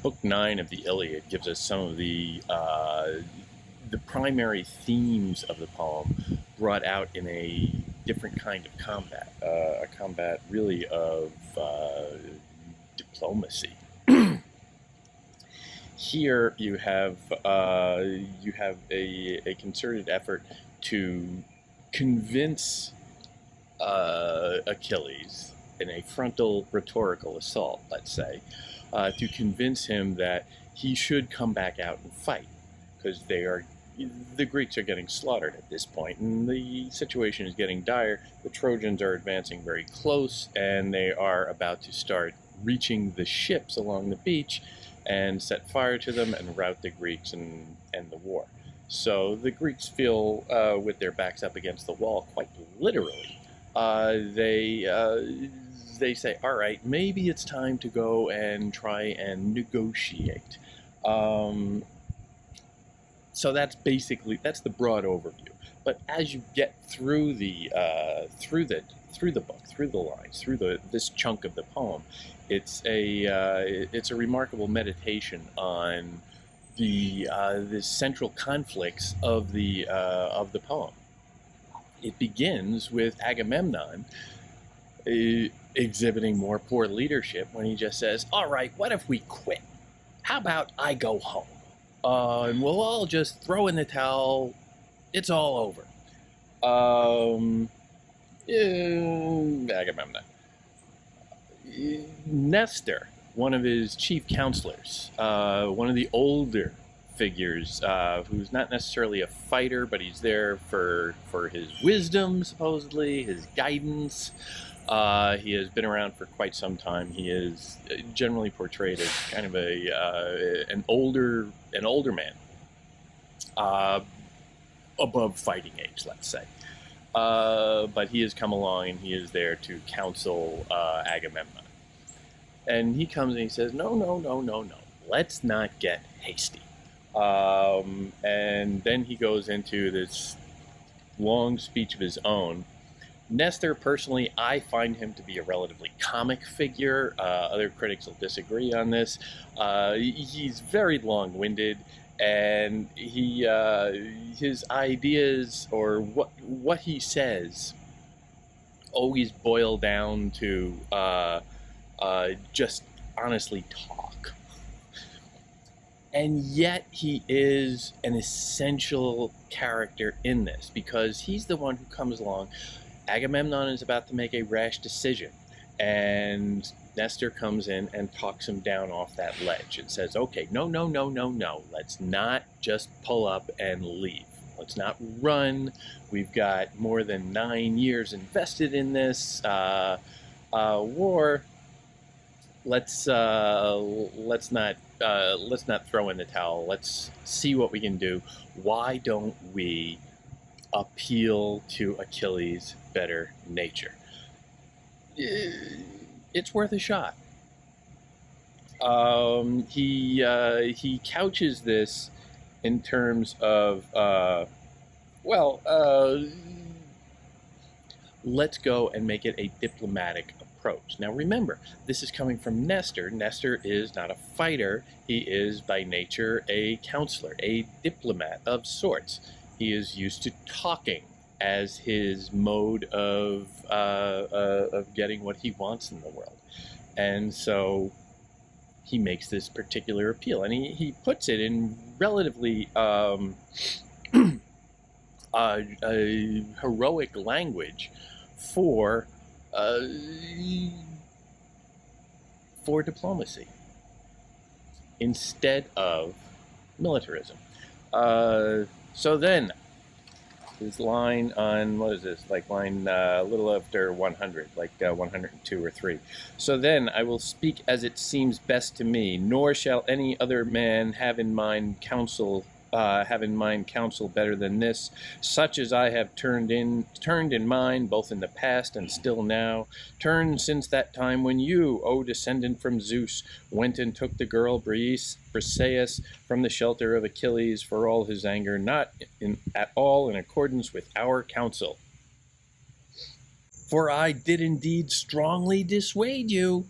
Book 9 of the Iliad gives us some of the primary themes of the poem brought out in a different kind of combat, a combat really of diplomacy. Here you have a concerted effort to convince Achilles in a frontal rhetorical assault, let's say, to convince him that he should come back out and fight, because the Greeks are getting slaughtered at this point, and the situation is getting dire. The Trojans are advancing very close, and they are about to start reaching the ships along the beach and set fire to them and rout the Greeks and end the war. So the Greeks feel, with their backs up against the wall, quite literally. They say, all right, maybe it's time to go and try and negotiate. So that's the broad overview. But as you get through the book, through the lines, this chunk of the poem, it's a remarkable meditation on the central conflicts of the poem. It begins with Agamemnon exhibiting more poor leadership when he just says, all right, what if we quit? How about I go home? And we'll all just throw in the towel. It's all over. Agamemnon. Nestor, one of his chief counselors, one of the older figures, who's not necessarily a fighter, but he's there for his wisdom, supposedly, his guidance. He has been around for quite some time. He is generally portrayed as kind of an older man, above fighting age, let's say. But he has come along and he is there to counsel Agamemnon. And he comes and he says, no, let's not get hasty. And then he goes into this long speech of his own. Nestor, personally, I find him to be a relatively comic figure. Other critics will disagree on this. He's very long-winded, and his ideas, or what he says, always boil down to just honestly talk. And yet he is an essential character in this, because he's the one who comes along. Agamemnon is about to make a rash decision, and Nestor comes in and talks him down off that ledge and says, okay, no, let's not just pull up and leave. Let's not run. We've got more than 9 years invested in this war. Let's not throw in the towel. Let's see what we can do. Why don't we appeal to Achilles' better nature? It's worth a shot. He couches this in terms of, let's go and make it a diplomatic approach. Now remember, this is coming from Nestor. Nestor is not a fighter. He is by nature a counselor, a diplomat of sorts. He is used to talking as his mode of getting what he wants in the world. And so he makes this particular appeal, and he puts it in relatively heroic language for diplomacy instead of militarism. So then, this line on, what is this, like line a little after 100, like 102 or 3. So then I will speak as it seems best to me, nor shall any other man have in mind counsel better than this, such as I have turned in mind, both in the past and still now, turned since that time when you, O descendant from Zeus, went and took the girl Briseis from the shelter of Achilles for all his anger, not at all in accordance with our counsel. For I did indeed strongly dissuade you.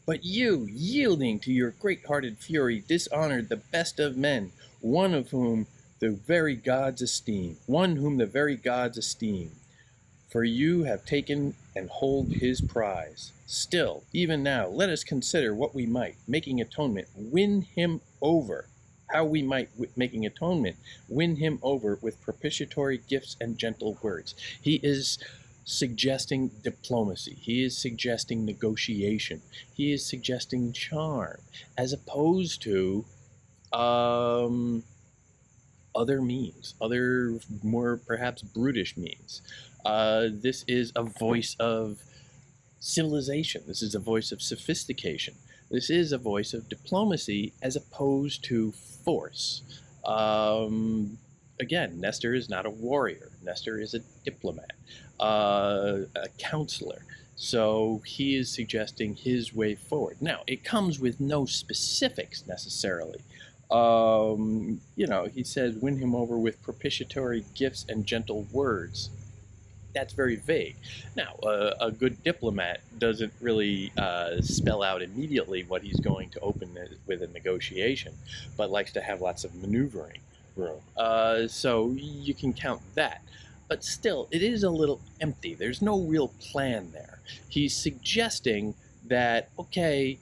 But you, yielding to your great-hearted fury, dishonored the best of men, one whom the very gods esteem. For you have taken and hold his prize. Still, even now, let us consider what we might, making atonement, win him over. How we might, making atonement, win him over with propitiatory gifts and gentle words. He is suggesting diplomacy. He is suggesting negotiation. He is suggesting charm, as opposed to other means, other more perhaps brutish means. This is a voice of civilization. This is a voice of sophistication. This is a voice of diplomacy as opposed to force. Again, Nestor is not a warrior. Nestor is a diplomat, a counselor. So he is suggesting his way forward. Now, it comes with no specifics necessarily. He says, win him over with propitiatory gifts and gentle words. That's very vague. Now, a good diplomat doesn't really spell out immediately what he's going to open with a negotiation, but likes to have lots of maneuvering room. So you can count that. But still, it is a little empty. There's no real plan there. He's suggesting that, okay,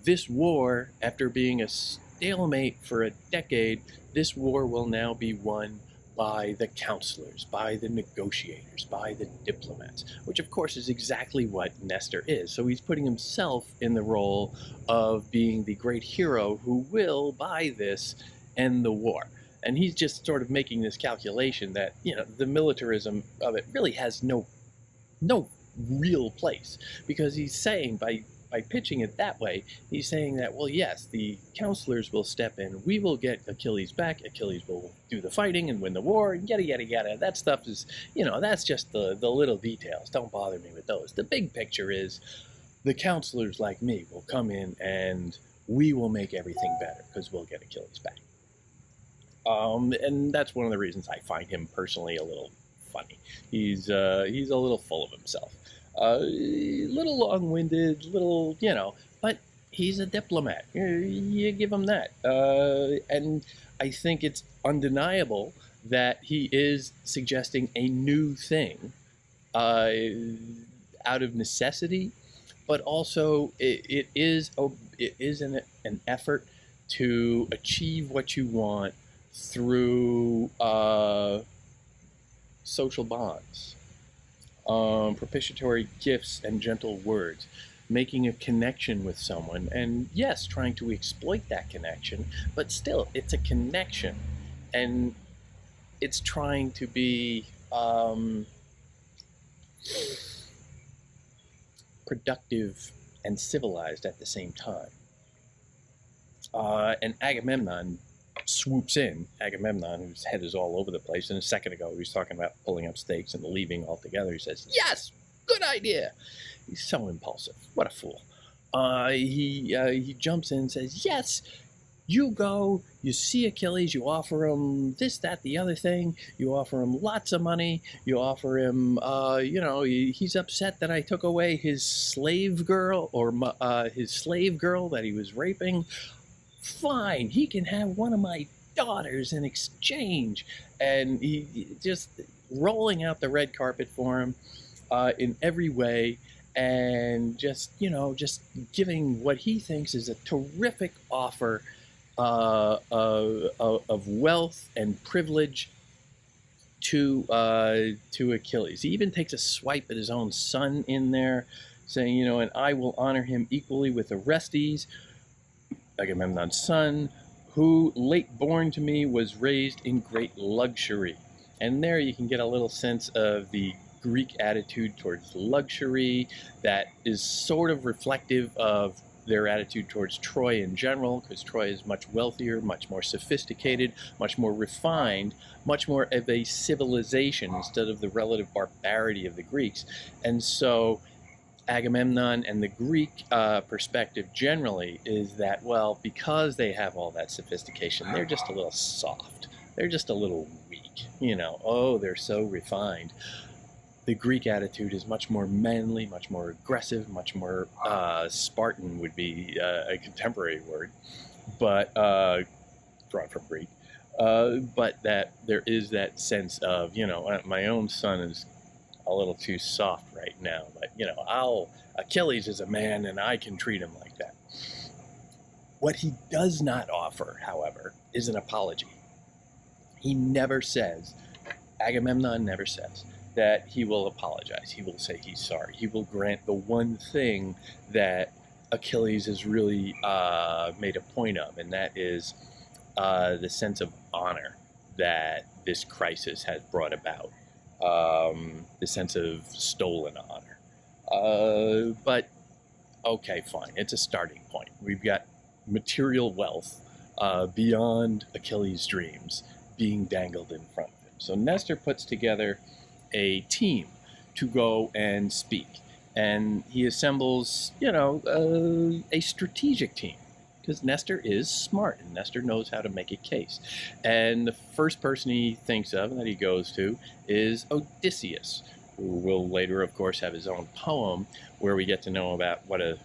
this war, after being a stalemate for a decade, this war will now be won by the counselors, by the negotiators, by the diplomats, which of course is exactly what Nestor is. So he's putting himself in the role of being the great hero who will, by this, end the war. And he's just sort of making this calculation that, the militarism of it really has no real place, because he's saying by pitching it that way, he's saying that, well, yes, the counselors will step in, we will get Achilles back, Achilles will do the fighting and win the war, and yada, yada, yada. That stuff is, that's just the little details. Don't bother me with those. The big picture is the counselors like me will come in and we will make everything better because we'll get Achilles back. And that's one of the reasons I find him personally a little funny. He's a little full of himself. A little long-winded, but he's a diplomat. You give him that. And I think it's undeniable that he is suggesting a new thing out of necessity, but also it is an effort to achieve what you want through social bonds. Propitiatory gifts and gentle words, making a connection with someone, and yes, trying to exploit that connection, but still, it's a connection, and it's trying to be productive and civilized at the same time. And Agamemnon swoops in. Agamemnon, whose head is all over the place, and a second ago he was talking about pulling up stakes and leaving altogether. He says, yes, good idea. He's so impulsive. What a fool. He jumps in and says, yes, you go, you see Achilles, you offer him this, that, the other thing, you offer him lots of money, you offer him, he's upset that I took away his slave girl, or his slave girl that he was raping. Fine, he can have one of my daughters in exchange. And he just rolling out the red carpet for him in every way, and just giving what he thinks is a terrific offer of wealth and privilege to Achilles. He even takes a swipe at his own son in there, saying, and I will honor him equally with Orestes, Agamemnon's son, who, late born to me, was raised in great luxury. And there you can get a little sense of the Greek attitude towards luxury that is sort of reflective of their attitude towards Troy in general, because Troy is much wealthier, much more sophisticated, much more refined, much more of a civilization instead of the relative barbarity of the Greeks. And so Agamemnon and the Greek perspective generally is that, well, because they have all that sophistication, they're just a little soft. They're just a little weak. They're so refined. the Greek attitude is much more manly, much more aggressive, much more Spartan would be a contemporary word, but drawn from Greek. But that there is that sense of, my own son is a little too soft right now, but Achilles is a man and I can treat him like that. What he does not offer, however, is an apology. He never says, Agamemnon never says that he will apologize. He will say he's sorry. He will grant the one thing that Achilles has really made a point of, and that is the sense of honor that this crisis has brought about, the sense of stolen honor. But, okay, fine. It's a starting point. We've got material wealth beyond Achilles' dreams being dangled in front of him. So Nestor puts together a team to go and speak. And he assembles, a strategic team. Because Nestor is smart, and Nestor knows how to make a case. And the first person he thinks of and that he goes to is Odysseus, who will later, of course, have his own poem where we get to know about what a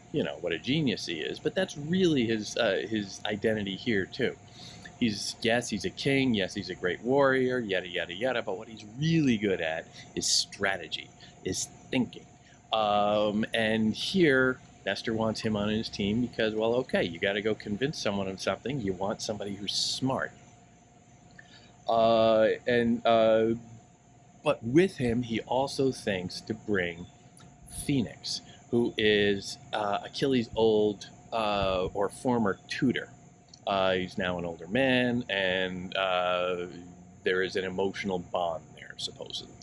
genius he is. But that's really his identity here too. He's a king, yes, he's a great warrior, yada, yada, yada, but what he's really good at is strategy, is thinking. And here, Nestor wants him on his team because, well, okay, you got to go convince someone of something. You want somebody who's smart. But with him, he also thinks to bring Phoenix, who is Achilles' old or former tutor. He's now an older man, and there is an emotional bond there, supposedly.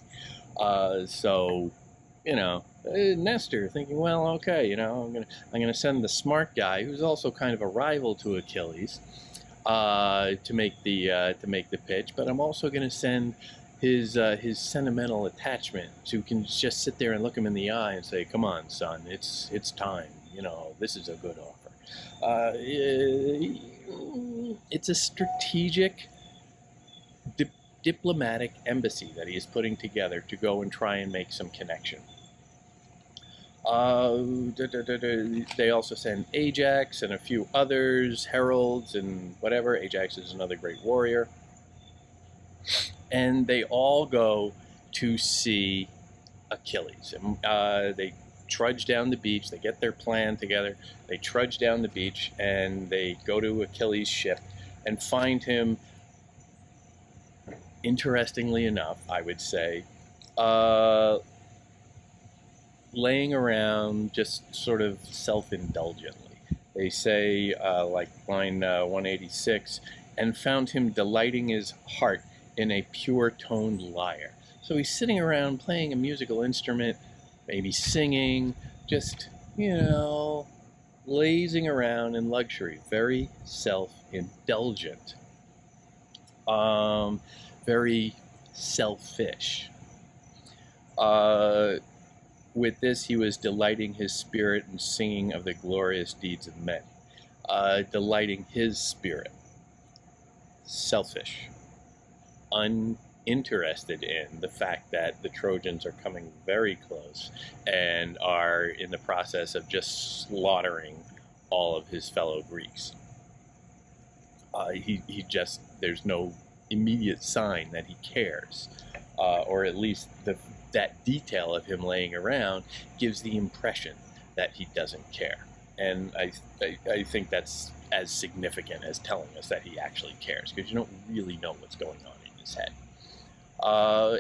Nestor thinking, well, okay, I'm gonna send the smart guy, who's also kind of a rival to Achilles, to make the pitch, but I'm also gonna send his sentimental attachment, who can just sit there and look him in the eye and say, come on, son, it's time. This is a good offer. It's a strategic, diplomatic embassy that he is putting together to go and try and make some connection. They also send Ajax and a few others, heralds and whatever. Ajax is another great warrior. And they all go to see Achilles. And they trudge down the beach. They get their plan together. They trudge down the beach and they go to Achilles' ship and find him, interestingly enough, I would say, laying around just sort of self-indulgently. They say, like line 186, and found him delighting his heart in a pure-toned lyre. So he's sitting around playing a musical instrument, maybe singing, just, lazing around in luxury. Very self-indulgent. Very selfish. With this, he was delighting his spirit and singing of the glorious deeds of men. Delighting his spirit. Selfish. Uninterested in the fact that the Trojans are coming very close and are in the process of just slaughtering all of his fellow Greeks. There's no immediate sign that he cares, or at least that detail of him laying around gives the impression that he doesn't care. And I think that's as significant as telling us that he actually cares, because you don't really know what's going on in his head.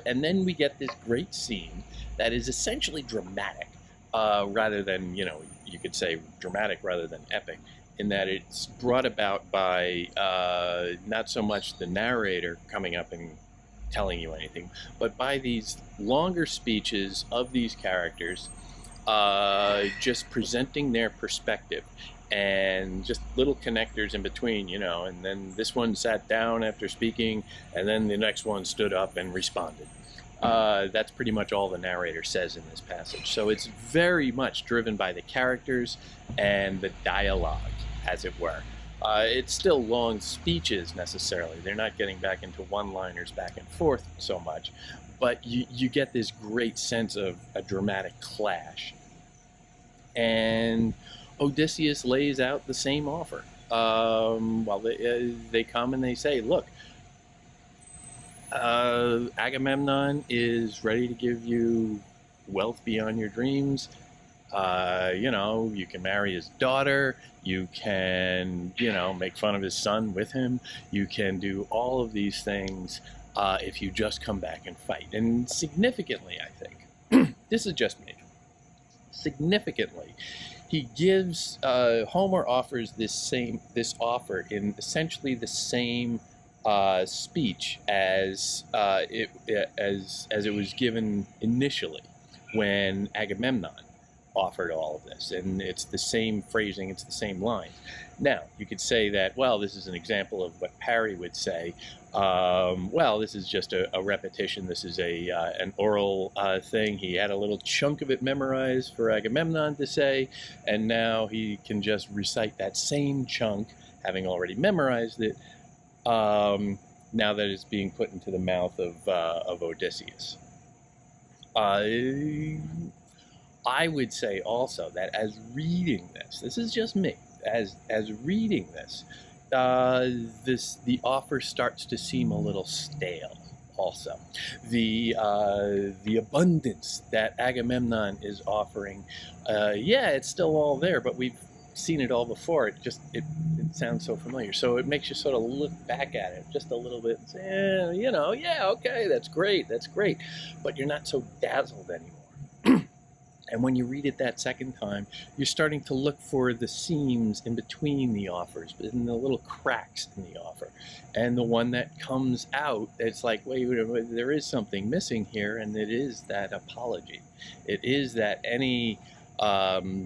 And then we get this great scene that is essentially dramatic, rather than, you could say dramatic rather than epic, in that it's brought about by not so much the narrator coming up and telling you anything, but by these longer speeches of these characters, just presenting their perspective, and just little connectors in between, and then this one sat down after speaking, and then the next one stood up and responded. That's pretty much all the narrator says in this passage. So it's very much driven by the characters and the dialogue, as it were. It's still long speeches necessarily. They're not getting back into one-liners back and forth so much, but you get this great sense of a dramatic clash. And Odysseus lays out the same offer. Well, they come and they say, look, Agamemnon is ready to give you wealth beyond your dreams. You can marry his daughter. You can, make fun of his son with him. You can do all of these things if you just come back and fight. And significantly, I think, this is just me, significantly, he gives, Homer offers this offer in essentially the same speech as it was given initially when Agamemnon offered all of this, and it's the same phrasing, it's the same lines. Now, you could say that, well, this is an example of what Parry would say. Well, this is just a repetition. This is an oral thing. He had a little chunk of it memorized for Agamemnon to say, and now he can just recite that same chunk, having already memorized it, now that it's being put into the mouth of Odysseus. I would say also that as reading this is just me, as reading this, the offer starts to seem a little stale. Also, the abundance that Agamemnon is offering, it's still all there, but we've seen it all before. It sounds so familiar, so it makes you sort of look back at it just a little bit and say, okay, that's great, but you're not so dazzled anymore. And when you read it that second time, you're starting to look for the seams in between the offers, in the little cracks in the offer. And the one that comes out, it's like, wait, there is something missing here, and it is that apology. It is that any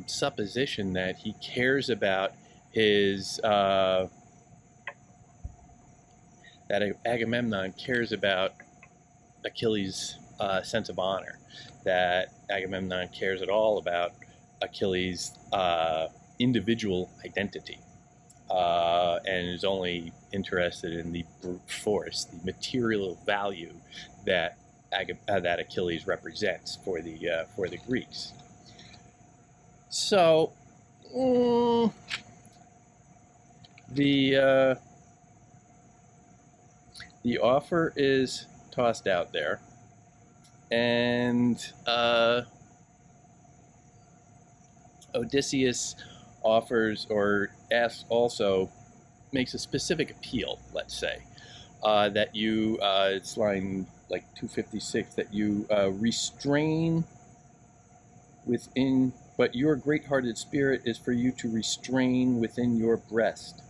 supposition that he cares about his, that Agamemnon cares about Achilles' sense of honor, that Agamemnon cares at all about Achilles' individual identity, and is only interested in the brute force, the material value that that Achilles represents for the Greeks. So the offer is tossed out there. And Odysseus offers, or asks also, makes a specific appeal, let's say, that you, it's line like 256, that you restrain within, but your great-hearted spirit is for you to restrain within your breast.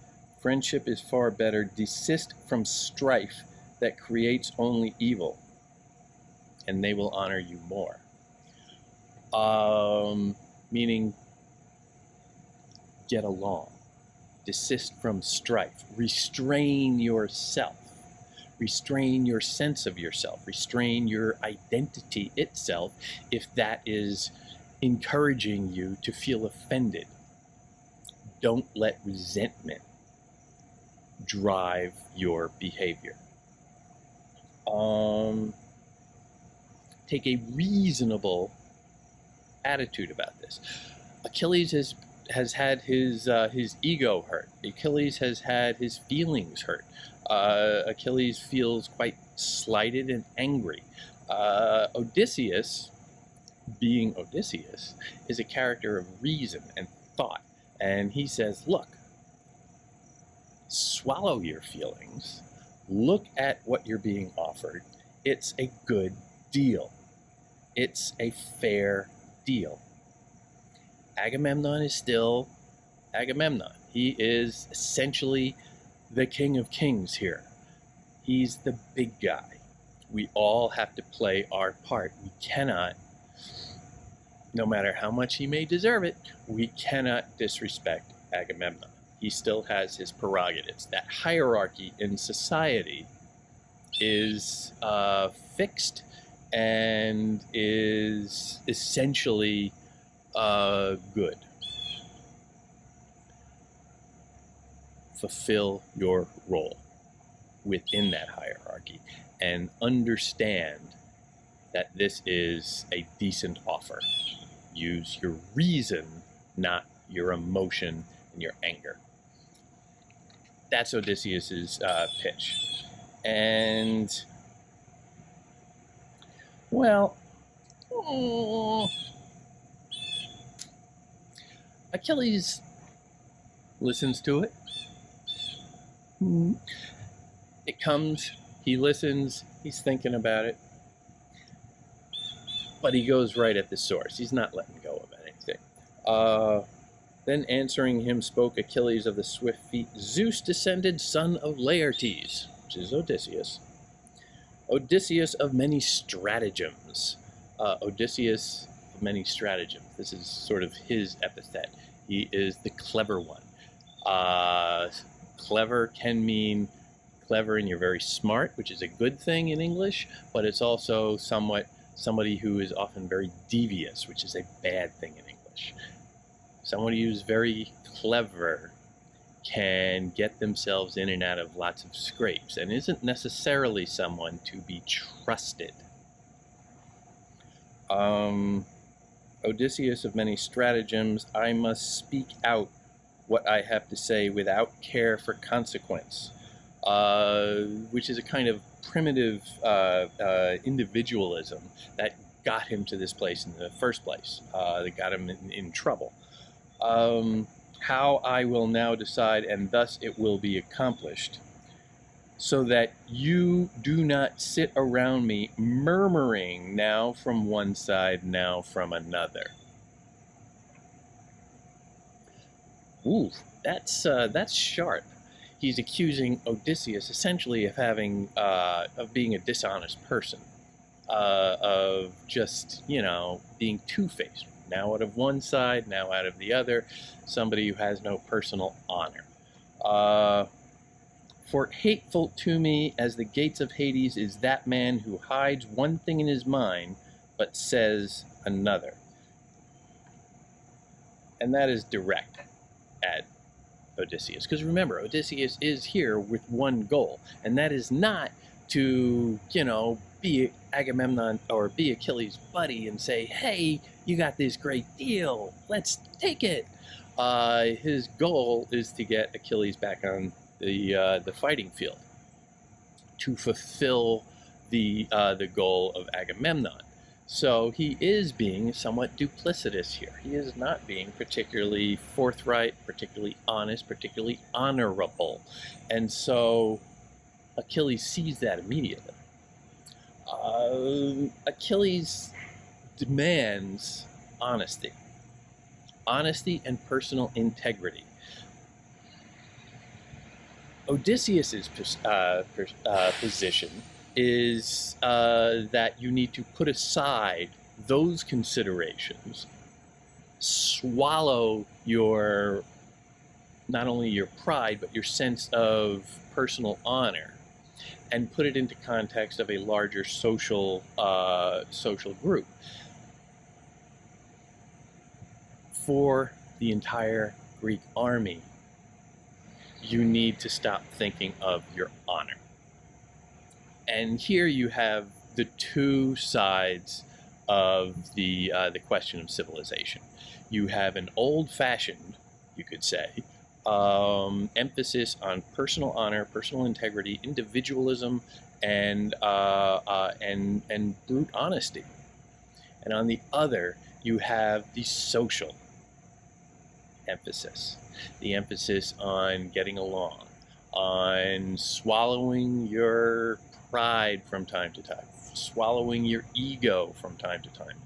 Friendship is far better. Desist from strife that creates only evil, and they will honor you more. Meaning, get along. Desist from strife. Restrain yourself. Restrain your sense of yourself. Restrain your identity itself if that is encouraging you to feel offended. Don't let resentment drive your behavior. Take a reasonable attitude about this. Achilles has had his ego hurt. Achilles has had his feelings hurt. Achilles feels quite slighted and angry. Odysseus, being Odysseus, is a character of reason and thought, and he says, look, swallow your feelings, look at what you're being offered. It's a good deal. It's a fair deal. Agamemnon is still Agamemnon. He is essentially the king of kings here. He's the big guy. We all have to play our part. We cannot, no matter how much he may deserve it, we cannot disrespect Agamemnon. He still has his prerogatives. That hierarchy in society is fixed and is essentially good. Fulfill your role within that hierarchy and understand that this is a decent offer. Use your reason, not your emotion and your anger. That's Odysseus's pitch. And, well, Achilles listens to it. It comes, he listens, he's thinking about it, but he goes right at the source. He's not letting go of anything. Then answering him spoke Achilles of the swift feet, Zeus descended, son of Laertes, which is Odysseus. Odysseus of many stratagems. Odysseus of many stratagems. This is sort of his epithet. He is the clever one. Clever can mean clever and you're very smart, which is a good thing in English, but it's also somewhat somebody who is often very devious, which is a bad thing in English. Somebody who's very clever can get themselves in and out of lots of scrapes and isn't necessarily someone to be trusted. Odysseus of many stratagems, I must speak out what I have to say without care for consequence, which is a kind of primitive individualism that got him to this place in the first place, that got him in trouble. How I will now decide, and thus it will be accomplished, so that you do not sit around me murmuring now from one side, now from another. Ooh, that's sharp. He's accusing Odysseus essentially of having of being a dishonest person, of just, you know, being two-faced. Now out of one side, now out of the other, somebody who has no personal honor. For hateful to me as the gates of Hades is that man who hides one thing in his mind, but says another. And that is direct at Odysseus. Because remember, Odysseus is here with one goal, and that is not to, you know, be Agamemnon or be Achilles' buddy and say, hey, you got this great deal, let's take it. His goal is to get Achilles back on the fighting field, to fulfill the goal of Agamemnon. So he is being somewhat duplicitous here. He is not being particularly forthright, particularly honest, particularly honorable. And so Achilles sees that immediately. Achilles demands honesty. Honesty and personal integrity. Odysseus's position is that you need to put aside those considerations, swallow your, not only your pride, but your sense of personal honor, and put it into context of a larger social group. For the entire Greek army, you need to stop thinking of your honor. And here you have the two sides of the question of civilization. You have an old-fashioned, you could say, emphasis on personal honor, personal integrity, individualism, and brute honesty. And on the other, you have the social emphasis, the emphasis on getting along, on swallowing your pride from time to time, swallowing your ego from time to time,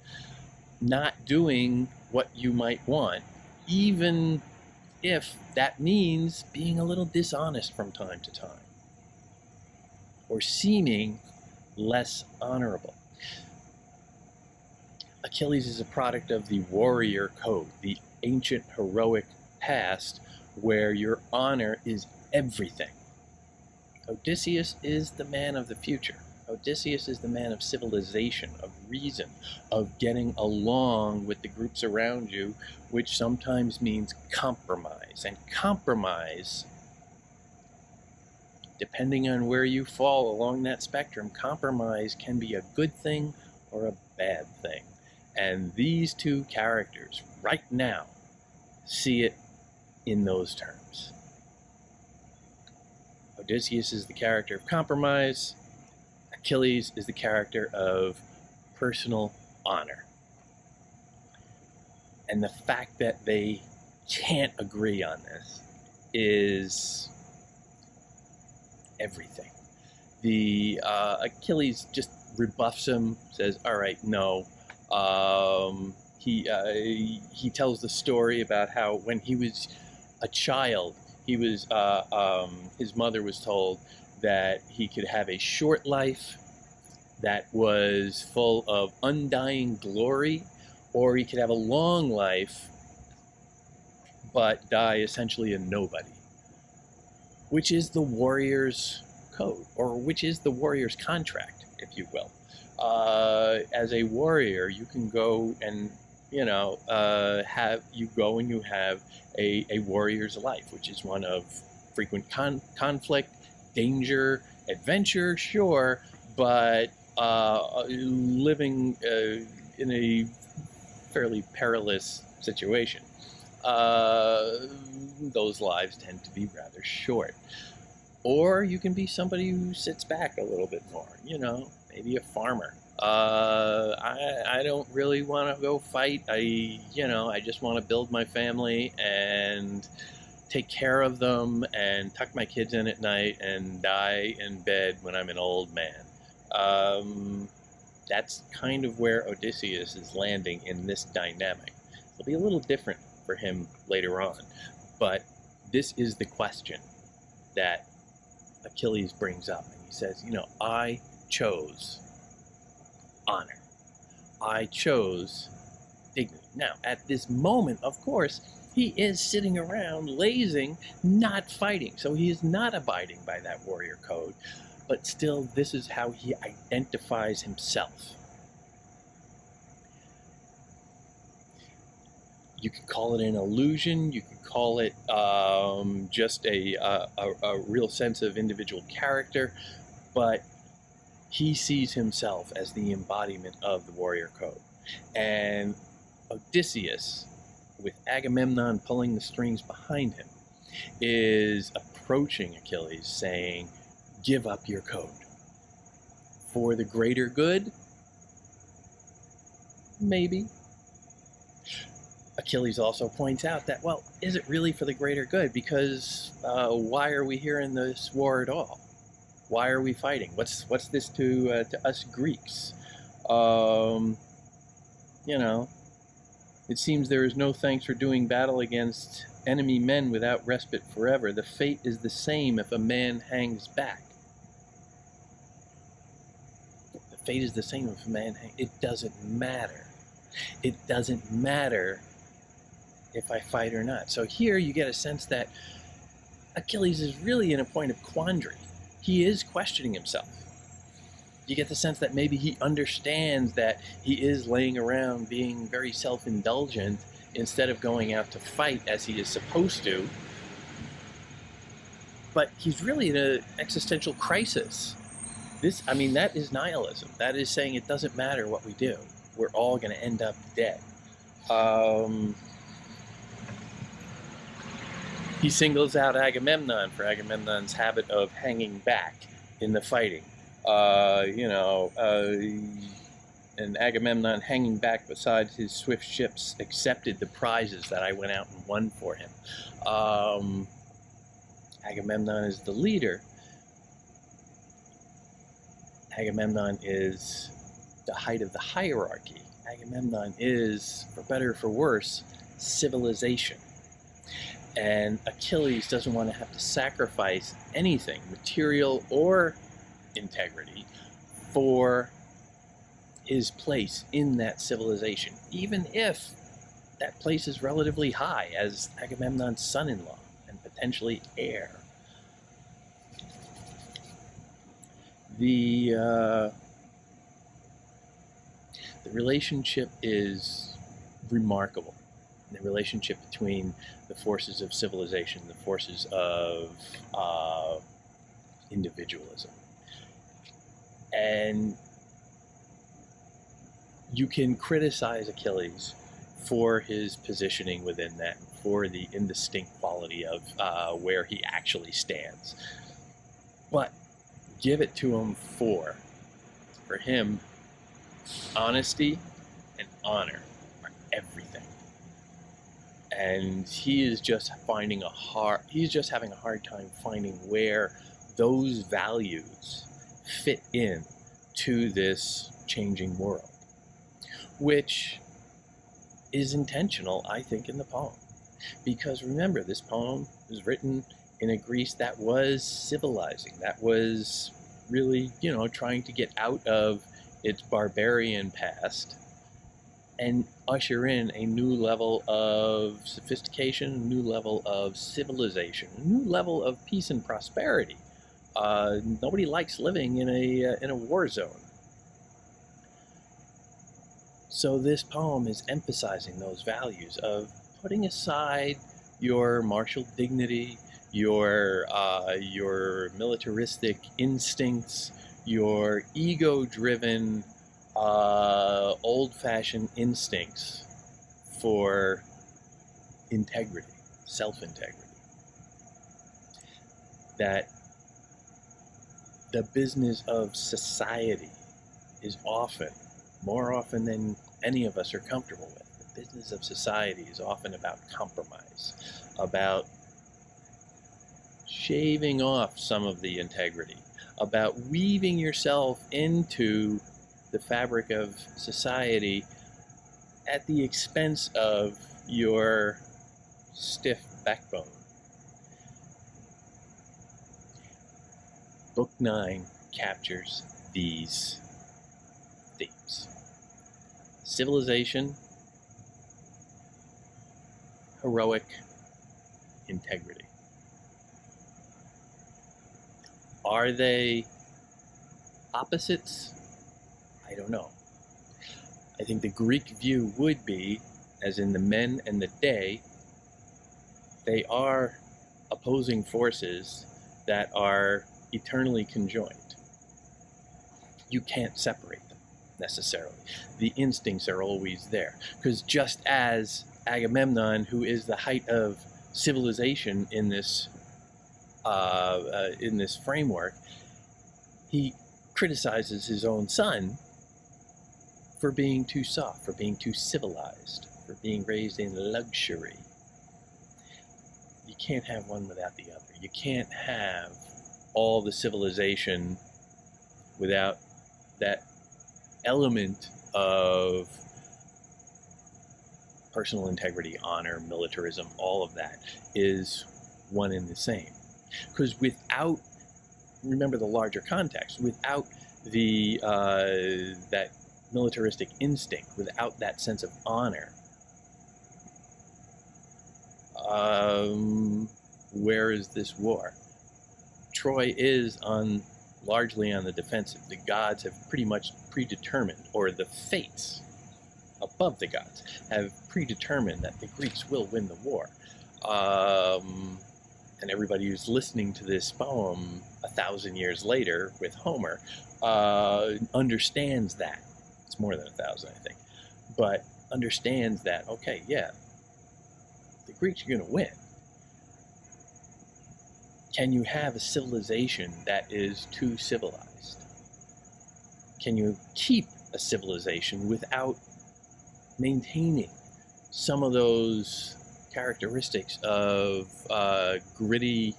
not doing what you might want, even if that means being a little dishonest from time to time, or seeming less honorable. Achilles is a product of the warrior code, the ancient heroic past where your honor is everything. Odysseus is the man of the future. Odysseus is the man of civilization, of reason, of getting along with the groups around you, which sometimes means compromise. And compromise, depending on where you fall along that spectrum, compromise can be a good thing or a bad thing. And these two characters right now see it in those terms. Odysseus is the character of compromise. Achilles is the character of personal honor. And the fact that they can't agree on this is everything. The Achilles just rebuffs him, says, "All right, no." He tells the story about how when he was a child, he was his mother was told that he could have a short life that was full of undying glory, or he could have a long life but die essentially a nobody, which is the warrior's code, or which is the warrior's contract, if you will. As a warrior, you can go and you have a warrior's life, which is one of frequent conflict, danger, adventure, sure, but living in a fairly perilous situation. Those lives tend to be rather short. Or you can be somebody who sits back a little bit more, maybe a farmer. I don't really want to go fight. I just want to build my family and take care of them and tuck my kids in at night and die in bed when I'm an old man. That's kind of where Odysseus is landing in this dynamic. It'll be a little different for him later on, but this is the question that Achilles brings up, and he says, I chose honor. I chose dignity. Now, at this moment, of course, he is sitting around lazing, not fighting, so he is not abiding by that warrior code, but still, this is how he identifies himself. You could call it an illusion. You could call it just a real sense of individual character, but he sees himself as the embodiment of the warrior code. And Odysseus, with Agamemnon pulling the strings behind him, is approaching Achilles saying, give up your code. For the greater good? Maybe. Achilles also points out that, well, is it really for the greater good? Because why are we here in this war at all? Why are we fighting? What's this to us Greeks? It seems there is no thanks for doing battle against enemy men without respite forever. The fate is the same if a man hangs back. The fate is the same if a man hangs. It doesn't matter. It doesn't matter if I fight or not. So here you get a sense that Achilles is really in a point of quandary. He is questioning himself. You get the sense that maybe he understands that he is laying around being very self-indulgent instead of going out to fight as he is supposed to. But he's really in an existential crisis. That is nihilism. That is saying it doesn't matter what we do. We're all going to end up dead. He singles out Agamemnon for Agamemnon's habit of hanging back in the fighting. And Agamemnon hanging back beside his swift ships accepted the prizes that I went out and won for him. Agamemnon is the leader. Agamemnon is the height of the hierarchy. Agamemnon is, for better or for worse, civilization. And Achilles doesn't want to have to sacrifice anything, material or integrity, for his place in that civilization, even if that place is relatively high, as Agamemnon's son-in-law and potentially heir. The relationship is remarkable. The relationship between the forces of civilization, the forces of individualism. And you can criticize Achilles for his positioning within that, for the indistinct quality of where he actually stands. But give it to him for him, honesty and honor are everything. And he is just having a hard time finding where those values fit in to this changing world, which is intentional, I think, in the poem. Because remember, this poem was written in a Greece that was civilizing, that was really, trying to get out of its barbarian past and usher in a new level of sophistication, a new level of civilization, a new level of peace and prosperity. Nobody likes living in a war zone. So this poem is emphasizing those values of putting aside your martial dignity, your militaristic instincts, your ego-driven, old-fashioned instincts for integrity, self-integrity. That the business of society is often, more often than any of us are comfortable with, the business of society is often about compromise, about shaving off some of the integrity, about weaving yourself into the fabric of society at the expense of your stiff backbone. Book 9 captures these themes. Civilization, heroic, integrity. Are they opposites? I don't know. I think the Greek view would be, as in the men and the day, they are opposing forces that are eternally conjoined. You can't separate them necessarily. The instincts are always there. Because just as Agamemnon, who is the height of civilization in this framework, he criticizes his own son for being too soft, for being too civilized, for being raised in luxury. You can't have one without the other. You can't have all the civilization without that element of personal integrity, honor, militarism. All of that is one and the same. Because without, remember the larger context, without the that militaristic instinct, without that sense of honor, where is this war? Troy is largely on the defensive. The gods have pretty much predetermined, or the fates above the gods have predetermined that the Greeks will win the war. And everybody who's listening to this poem 1,000 years later with Homer understands that. It's more than 1,000, I think. But understands that, okay, yeah, the Greeks are going to win. Can you have a civilization that is too civilized? Can you keep a civilization without maintaining some of those characteristics of gritty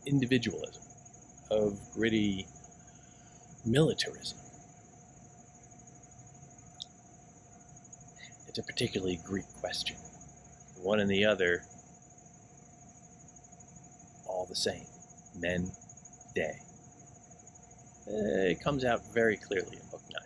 individualism, of gritty militarism? It's a particularly Greek question. One and the other, all the same. Men, day. It comes out very clearly in Book 9.